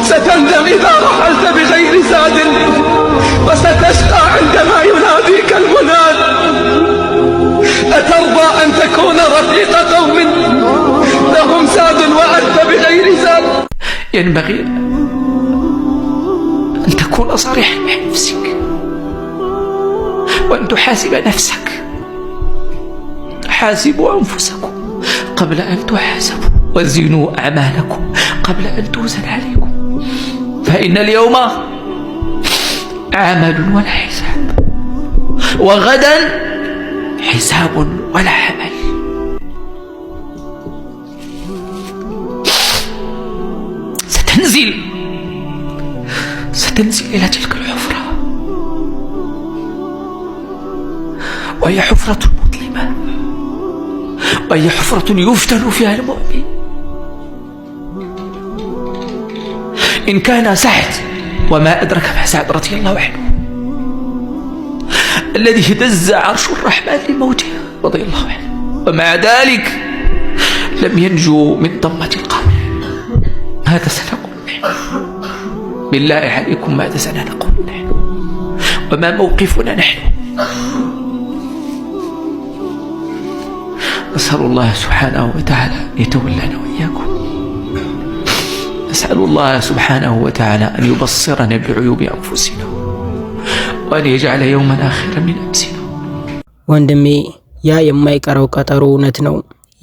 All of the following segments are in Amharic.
ستندم إذا رحلت بغير زاد وستشقى عندما يناديك المناد أترضى أن تكون رفيق قوم لهم زاد وأنت بغير زاد. ينبغي أن تكون صريحا مع نفسك وأن تحاسب نفسك. حاسبوا أنفسكم قبل أن تحاسبوا وزنوا أعمالكم قبل أن توزن عليكم، فإن اليوم عمل ولا حساب، وغدا حساب ولا عمل. ستنزل إلى تلك الحفرة، وهي حفرة مظلمة، وهي حفرة يفتن فيها المؤمن. إن كان سعد وما أدرك مع سعد رضي الله عنه الذي اهتز عرش الرحمن لموته رضي الله عنه، ومع ذلك لم ينجو من ضمة القبر. ماذا سنقول نحن؟ بالله عليكم ماذا سنقول نحن؟ وما موقفنا نحن؟ نسأل الله سبحانه وتعالى يتولانا وإياكم. نسأل الله سبحانه وتعالى أن يبصرنا بعيوب أنفسنا وأن يجعل يوما آخرا من أمسنا. ወንድሜ ያ የማይቀረው ቀጠሮ እውነት ነው።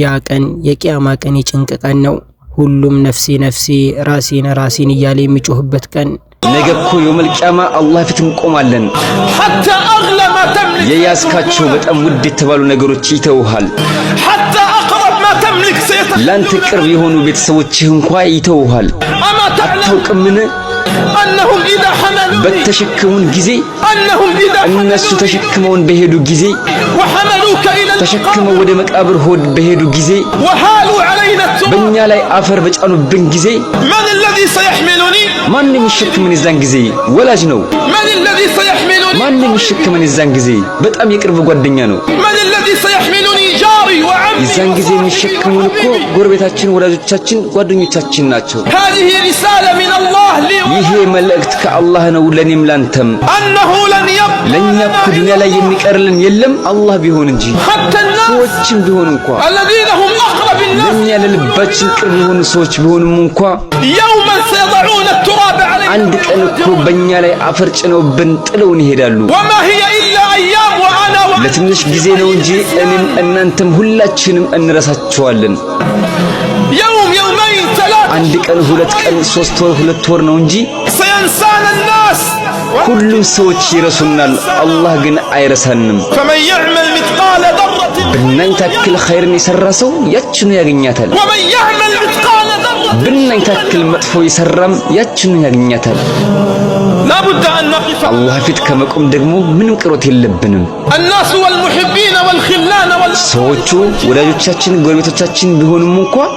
ያ ቀን የቂያማ ቀን የጭንቅ ቀን ነው። ሁሉም ነፍሴ ነፍሴ ራሴን እያለ የሚጮህበት ቀን። ነገ እኮ የውመል ቂያማ አላህ ፊት እንቆማለን። حتى أغلى ما تملك የያዝካቸው በጣም ውድ የተባሉ ነገሮች ይተውሃል። حتى أقرب ما تملك ላንተ ቅርብ የሆኑ ቤተሰቦችህ እንኳን ይተውሃል። አታውቅምን? أنهم إذا حملوا በተሸከሙን ጊዜ እነሱ ተሸክመውን በሄዱ ጊዜ وحملوك إلى ተሸክመው ወደ መቃብር ሆድ በሄዱ ጊዜ وحالوا علينا በእኛ ላይ አፈር በጫኑብን ጊዜ من الذي سيحملني ማን የሚሸከመን የዛን ጊዜ? ወላጅ ነው። من الذي سيحملني ማን የሚሸከመን የዛን ጊዜ? በጣም የቅርብ ጓደኛ ነው። من الذي سيحملني جاري وعمي የዛን ጊዜ የሚሸከሙን እኮ ጎረቤታችን፣ ወላጆቻችን፣ ጓደኞቻችን ናቸው። هذه رسالة من الله لي ይሄ መልእክት ከአላህ ነው ለኔም ላንተም። أنه لن يبقى ለኛ እኮ ዱንያ ላይ የሚቀርልን የለም አላህ ቢሆን እንጂ። حتى الناس ሰዎችም ቢሆን እንኳን الذين هم أقرب الناس ለኛ ለልባችን ቅርብ የሆኑ ሰዎች ቢሆንም እንኳን يوما سيضعون التراب علينا አንድ ቀን እኮ በእኛ ላይ አፈር ጭነውብን ጥለውን ይሄዳሉ። وما هي إلا أيام وأنا ለትንሽ ጊዜ ነው እንጂ እኔም እናንተም ሁላችንም እንረሳቸዋለን። يوم يومين ثلاثة አንድ ቀን፣ ሁለት ቀን፣ 3 ወር፣ 2 ወር ነው እንጂ سينسانا الناس ሁሉም ሰዎች ይረሱናል። አላህ ግን አይረሳንም። فمن يعمل مثقال ذرة ብናኝ ታክል ኸይርን የሰራ ሰው ያችኑ ያገኛታል። ومن يعمل مثقال ذرة ብናኝ ታክል መጥፎ የሰራም ያችኑ ያገኛታል። لا بد أن نقف አላህ ፊት ከመቆም ደግሞ ምንም ቅሮት የለብንም። الناس والمحبين والخلان ሰዎቹ ወዳጆቻችን፣ ጎረቤቶቻችን ቢሆኑም እንኳን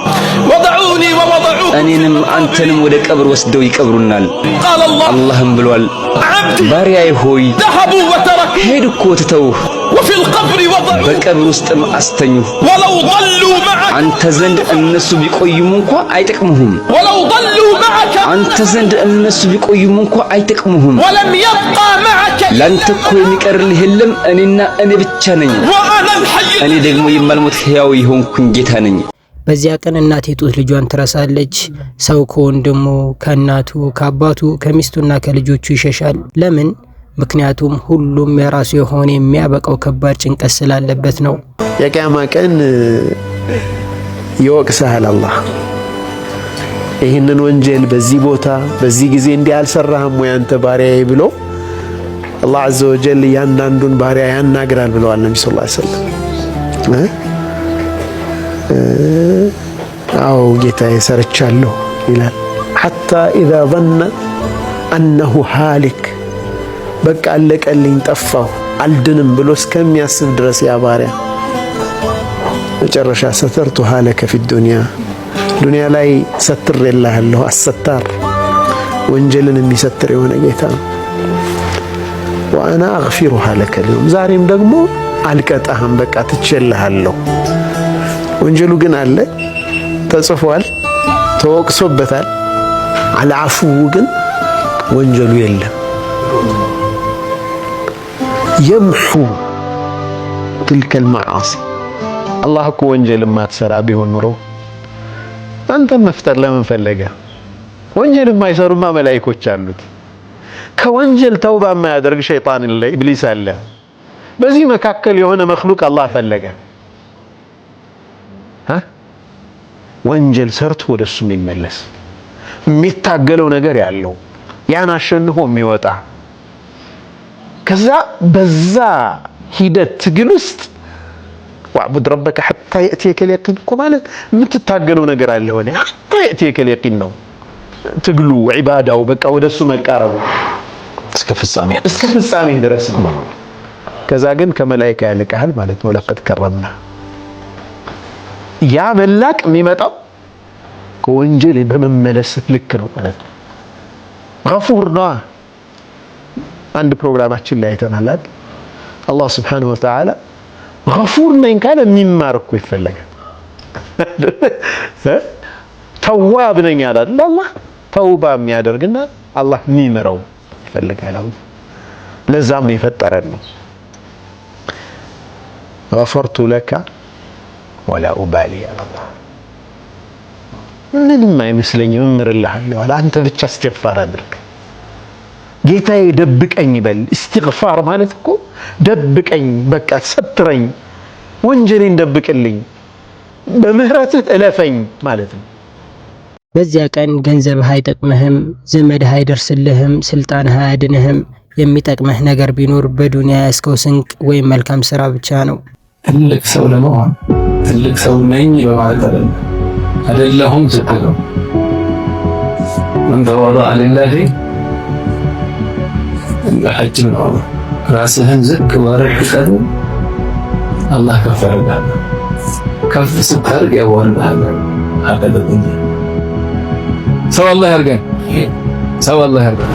وضعوني ووضعوك እኔንም አንተንም ወደ ቀብር ወስደው ይቀብሩናል። قال الله አላህም ብሏል፣ عبدي ባሪያዬ ሆይ ذهبوا وتركوا ሄዱ እኮ ትተውህ وفي القبر وضعوا በቀብር ውስጥም አስተኙህ። ولو ضلوا معك አንተ ዘንድ እነሱ ቢቆዩም እንኳን አይጠቅሙህም። ولو ضلوا معك አንተ ዘንድ እነሱ ቢቆዩም እንኳን አይጠቅሙህም። ولم يبقى معك ላንተ እኮ የሚቀርልህ የለም፣ እኔና እኔ ብቻ ነኝ። وأنا الحي እኔ ደግሞ የማልሞት ሕያው የሆንኩኝ ጌታ ነኝ። በዚያ ቀን እናት የጡት ልጇን ትረሳለች። ሰው ከወንድሙ፣ ከእናቱ፣ ከአባቱ፣ ከሚስቱና ከልጆቹ ይሸሻል። ለምን? ምክንያቱም ሁሉም የራሱ የሆነ የሚያበቃው ከባድ ጭንቀት ስላለበት ነው። የቂያማ ቀን ይወቅስሃል አላህ። ይህንን ወንጀል በዚህ ቦታ በዚህ ጊዜ እንዲህ አልሰራህም ወይ አንተ ባሪያዬ ብሎ አላህ ዐዘ ወጀል ያንዳንዱን ባሪያ ያናግራል ብለዋል ነብዩ ሰለላሁ ዐለይሂ ወሰለም። አዎ ጌታዬ ሰርቻለሁ ይላል። ሐታ ኢዛ ظن أنه ሃሊክ በቃ አለቀልኝ ጠፋሁ አልድንም ብሎ እስከሚያስብ ድረስ ያ ባሪያ መጨረሻ ሰተርቱ ሃለከ ፊ ዱንያ ላይ ሰትሬልሃለሁ። አሰታር ወንጀልን የሚሰትር የሆነ ጌታ ነው። ወአና አግፊሩሃ ለከ ልየውም ዛሬም ደግሞ አልቀጣህም፣ በቃ ትቼልሃለሁ። ወንጀሉ ግን አለ ተጽፏል፣ ተወቅሶበታል። አልዓፉ ግን ወንጀሉ የለም። የምሑ ትልከል መዓሲ አላህ እኮ ወንጀል ማትሰራ ቢሆን ኑሮ አንተን መፍጠር ለምን ፈለገ? ወንጀል የማይሰሩማ መላእክቶች አሉት። ከወንጀል ተውባ የማያደርግ ሸይጣን አለ፣ ኢብሊስ አለ። በዚህ መካከል የሆነ መክሉቅ አላህ ፈለገ። ወንጀል ሰርቶ ወደሱ የሚመለስ የሚታገለው ነገር ያለው ያን አሸንፎ የሚወጣ ከዛ በዛ ሂደት ትግል ውስጥ ወዕቡድ ረበከ ሐታ የእትየከል የቂን እኮ ማለት የምትታገለው ነገር አለ። ሆነ ሐታ የእትየከል የቂን ነው ትግሉ፣ ዒባዳው፣ በቃ ወደሱ መቃረቡ እስከ ፍጻሜ ድረስ ነው። ከዛ ግን ከመላእክት ያልቃል ማለት ነው። ለቀድ ከረምና ያ መላቅ የሚመጣው ከወንጀል በመመለስ ልክ ነው ማለት ነው። ገፉር ነው። አንድ ፕሮግራማችን ላይ አይተናል። አላህ ሱብሓነሁ ወተዓላ ገፉር ነኝ ካለ የሚማር እኮ ይፈለጋል። ተዋብ ነኝ አለ አላህ ተውባ የሚያደርግና አላህ የሚምረው ይፈልጋል። ለዛም ነው የፈጠረን ነው። ገፈርቱ ለከ ወላ ኡባሊ አላህ ምንም አይመስለኝም እምርልሃለሁ አለ። አንተ ብቻ እስትግፋር አድርግ። ጌታዬ ደብቀኝ በል። እስትግፋር ማለት እኮ ደብቀኝ፣ በቃ ሰትረኝ፣ ወንጀሌን ደብቅልኝ፣ በምህረትህ እለፈኝ ማለት ነው። በዚያ ቀን ገንዘብህ አይጠቅምህም፣ ዘመድህ አይደርስልህም፣ ስልጣንህ አያድንህም። የሚጠቅምህ ነገር ቢኖር በዱንያ ያስከው ስንቅ ወይም መልካም ስራ ብቻ ነው። ትልቅ ሰው ለመሆን ትልቅ ሰው ነኝ በማለት አይደለሁም ስትለው ምን ተዋضع لله ሐጅ ነው። ራስህን ዝቅ ወረድ ቀዱ አላህ ከፍ ያደርጋል። ከፍ ስታደርግ ያወርዳል። አቀለጥኝ ሰው አላህ ያርገን፣ ሰው አላህ ያርገን።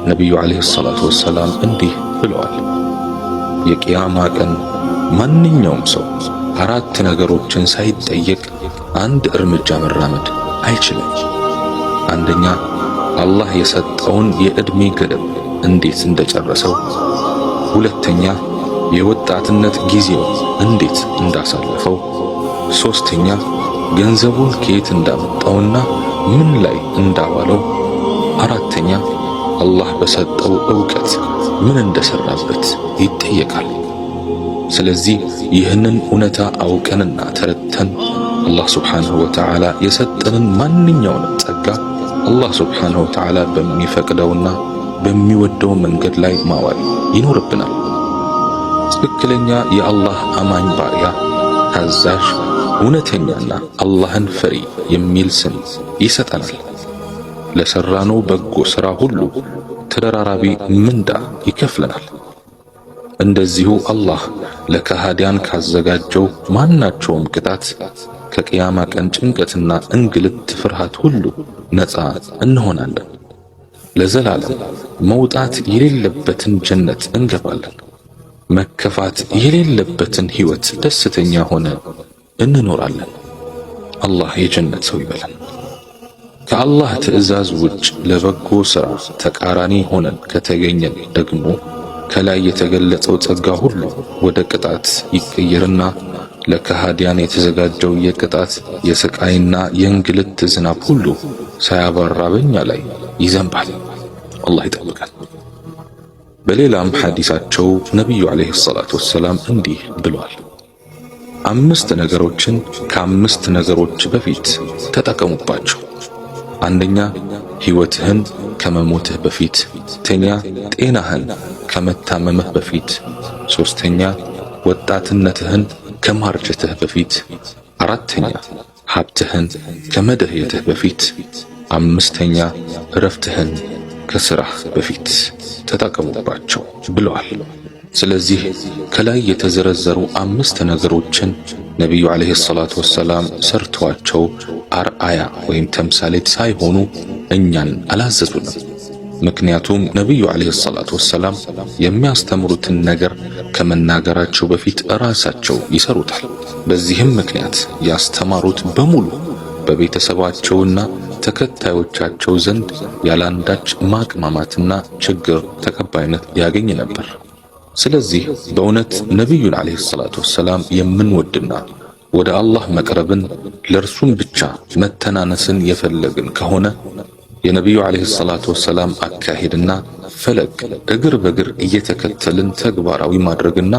ነቢዩ ዓለይሂ ሰላቱ ወሰላም እንዲህ ብለዋል፣ የቂያማ ቀን ማንኛውም ሰው አራት ነገሮችን ሳይጠየቅ አንድ እርምጃ መራመድ አይችልም። አንደኛ አላህ የሰጠውን የዕድሜ ገደብ እንዴት እንደጨረሰው፣ ሁለተኛ የወጣትነት ጊዜው እንዴት እንዳሳለፈው፣ ሶስተኛ ገንዘቡን ከየት እንዳመጣውና ምን ላይ እንዳዋለው፣ አራተኛ አላህ በሰጠው ዕውቀት ምን እንደሰራበት ይጠየቃል። ስለዚህ ይህንን እውነታ አውቀንና ተረድተን አላህ ሱብሓነሁ ወተዓላ የሰጠንን ማንኛውንም ጸጋ አላህ ሱብሓነሁ ወተዓላ በሚፈቅደውና በሚወደው መንገድ ላይ ማዋል ይኖርብናል። ትክክለኛ የአላህ አማኝ ባሪያ፣ ታዛዥ፣ እውነተኛና አላህን ፈሪ የሚል ስም ይሰጠናል። ለሰራነው በጎ ሥራ ሁሉ ተደራራቢ ምንዳ ይከፍለናል። እንደዚሁ አላህ ለከሃዲያን ካዘጋጀው ማናቸውም ቅጣት ከቂያማ ቀን ጭንቀትና እንግልት ፍርሃት ሁሉ ነፃ እንሆናለን። ለዘላለም መውጣት የሌለበትን ጀነት እንገባለን። መከፋት የሌለበትን ሕይወት ደስተኛ ሆነ እንኖራለን። አላህ የጀነት ሰው ይበለን። ከአላህ ትዕዛዝ ውጭ ለበጎ ሥራ ተቃራኒ ሆነን ከተገኘን ደግሞ ከላይ የተገለጸው ጸጋ ሁሉ ወደ ቅጣት ይቀየርና ለከሃዲያን የተዘጋጀው የቅጣት የስቃይና የእንግልት ዝናብ ሁሉ ሳያባራ በኛ ላይ ይዘንባል። አላህ ይጠብቃል። በሌላም ሐዲሳቸው ነቢዩ ዓለይሂ ሰላቱ ወሰላም እንዲህ ብለዋል፣ 5 ነገሮችን ከ5 ነገሮች በፊት ተጠቀሙባቸው። አንደኛ ሕይወትህን ከመሞትህ በፊት፣ ሁለተኛ ጤናህን ከመታመምህ በፊት፣ ሶስተኛ ወጣትነትህን ከማርጀትህ በፊት፣ አራተኛ ሀብትህን ከመደህየትህ በፊት፣ አምስተኛ እረፍትህን ከስራህ በፊት ተጠቀሙባቸው ብለዋል። ስለዚህ ከላይ የተዘረዘሩ 5 ነገሮችን ነቢዩ ዓለይሂ ሰላቱ ወሰላም ሰርተዋቸው አርአያ ወይም ተምሳሌት ሳይሆኑ እኛን አላዘዙንም። ምክንያቱም ነቢዩ ዓለይሂ ሰላቱ ወሰላም የሚያስተምሩትን ነገር ከመናገራቸው በፊት ራሳቸው ይሰሩታል። በዚህም ምክንያት ያስተማሩት በሙሉ በቤተሰባቸውና ተከታዮቻቸው ዘንድ ያላንዳች ማቅማማትና ችግር ተቀባይነት ያገኝ ነበር። ስለዚህ በእውነት ነቢዩን አለይሂ ሰላቱ ወሰላም የምንወድና ወደ አላህ መቅረብን ለእርሱም ብቻ መተናነስን የፈለግን ከሆነ የነቢዩ አለይሂ ሰላቱ ወሰላም አካሄድና ፈለግ እግር በእግር እየተከተልን ተግባራዊ ማድረግና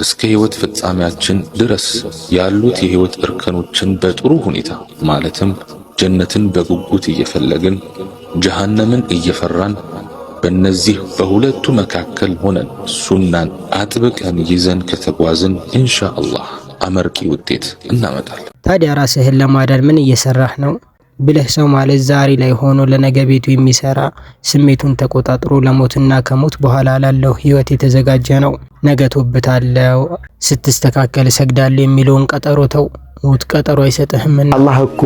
እስከ ሕይወት ፍጻሜያችን ድረስ ያሉት የሕይወት እርከኖችን በጥሩ ሁኔታ ማለትም ጀነትን በጉጉት እየፈለግን ጀሃነምን እየፈራን በእነዚህ በሁለቱ መካከል ሆነን ሱናን አጥብቀን ይዘን ከተጓዝን ኢንሻአላህ አመርቂ ውጤት እናመጣለን። ታዲያ ራስህን ለማዳን ምን እየሰራህ ነው? ብለህ ሰው ማለት ዛሬ ላይ ሆኖ ለነገ ቤቱ የሚሰራ ስሜቱን ተቆጣጥሮ ለሞትና ከሞት በኋላ ላለው ህይወት የተዘጋጀ ነው። ነገ ተውብታለው ስትስተካከል ሰግዳለሁ የሚለውን ቀጠሮ ተው። ሞት ቀጠሮ አይሰጥህም። አላህ እኮ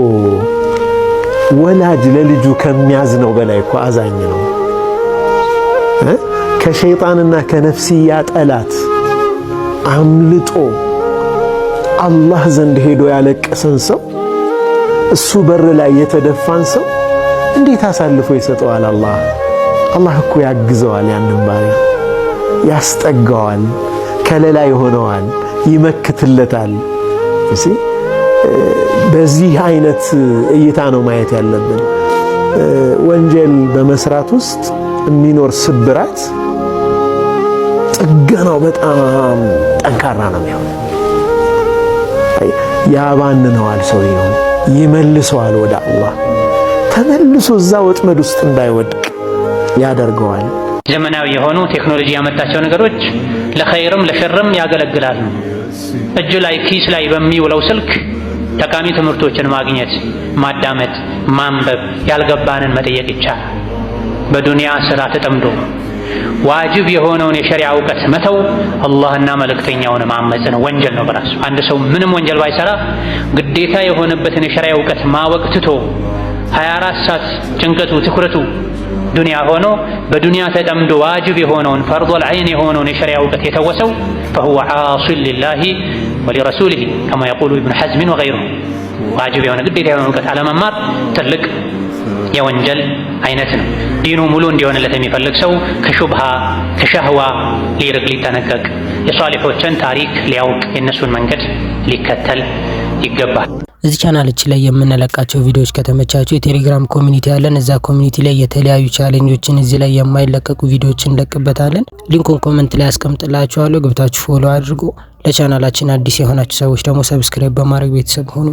ወላጅ ለልጁ ከሚያዝነው በላይ እኮ አዛኝ ነው። ከሸይጣንና ከነፍስያ ጠላት አምልጦ አላህ ዘንድ ሄዶ ያለቀሰን ሰው እሱ በር ላይ የተደፋን ሰው እንዴት አሳልፎ ይሰጠዋል? አላህ እኮ ያግዘዋል፣ ያንን ባሪያ ያስጠጋዋል፣ ከለላ ይሆነዋል፣ ይመክትለታል። በዚህ አይነት እይታ ነው ማየት ያለብን። ወንጀል በመስራት ውስጥ የሚኖር ስብራት ጥገናው በጣም ጠንካራ ነው የሚሆነው። ያባንነዋል፣ ሰውየው ይመልሰዋል ወደ አላህ፣ ተመልሶ እዛ ወጥመድ ውስጥ እንዳይወድቅ ያደርገዋል። ዘመናዊ የሆኑ ቴክኖሎጂ ያመጣቸው ነገሮች ለኸይርም ለሸርም ያገለግላሉ። እጅ ላይ ኪስ ላይ በሚውለው ስልክ ጠቃሚ ትምህርቶችን ማግኘት፣ ማዳመጥ፣ ማንበብ፣ ያልገባንን መጠየቅ ይቻላል። በዱንያ ስራ ተጠምዶ ዋጅብ የሆነውን የሸሪዓ እውቀት መተው አላህና መልእክተኛውን ማመጽ ነው፣ ወንጀል ነው በራሱ። አንድ ሰው ምንም ወንጀል ባይሰራ ግዴታ የሆነበትን የሸሪዓ እውቀት ማወቅ ትቶ 24 ሰዓት ጭንቀቱ ትኩረቱ ዱንያ ሆኖ በዱንያ ተጠምዶ ዋጅብ የሆነውን ፈርዶል ዐይን የሆነውን የሸሪዓ እውቀት የተወሰው فهو عاص لله ولرسوله كما يقول ابن حزم وغيره። ዋጅብ የሆነ ግዴታ የሆነ እውቀት አለመማር ትልቅ የወንጀል አይነት ነው። ዲኑ ሙሉ እንዲሆንለት የሚፈልግ ሰው ከሹብሃ ከሸህዋ ሊርቅ ሊጠነቀቅ፣ የሷሊሖችን ታሪክ ሊያውቅ፣ የእነሱን መንገድ ሊከተል ይገባል። እዚህ ቻናላችን ላይ የምንለቃቸው ቪዲዮዎች ከተመቻችሁ የቴሌግራም ኮሚኒቲ አለን። እዛ ኮሚኒቲ ላይ የተለያዩ ቻሌንጆችን እዚህ ላይ የማይለቀቁ ቪዲዮዎችን እንለቅበታለን። ሊንኩን ኮሜንት ላይ አስቀምጥላችኋለሁ። ገብታችሁ ፎሎ አድርጉ። ለቻናላችን አዲስ የሆናችሁ ሰዎች ደግሞ ሰብስክራይብ በማድረግ ቤተሰብ ሁኑ።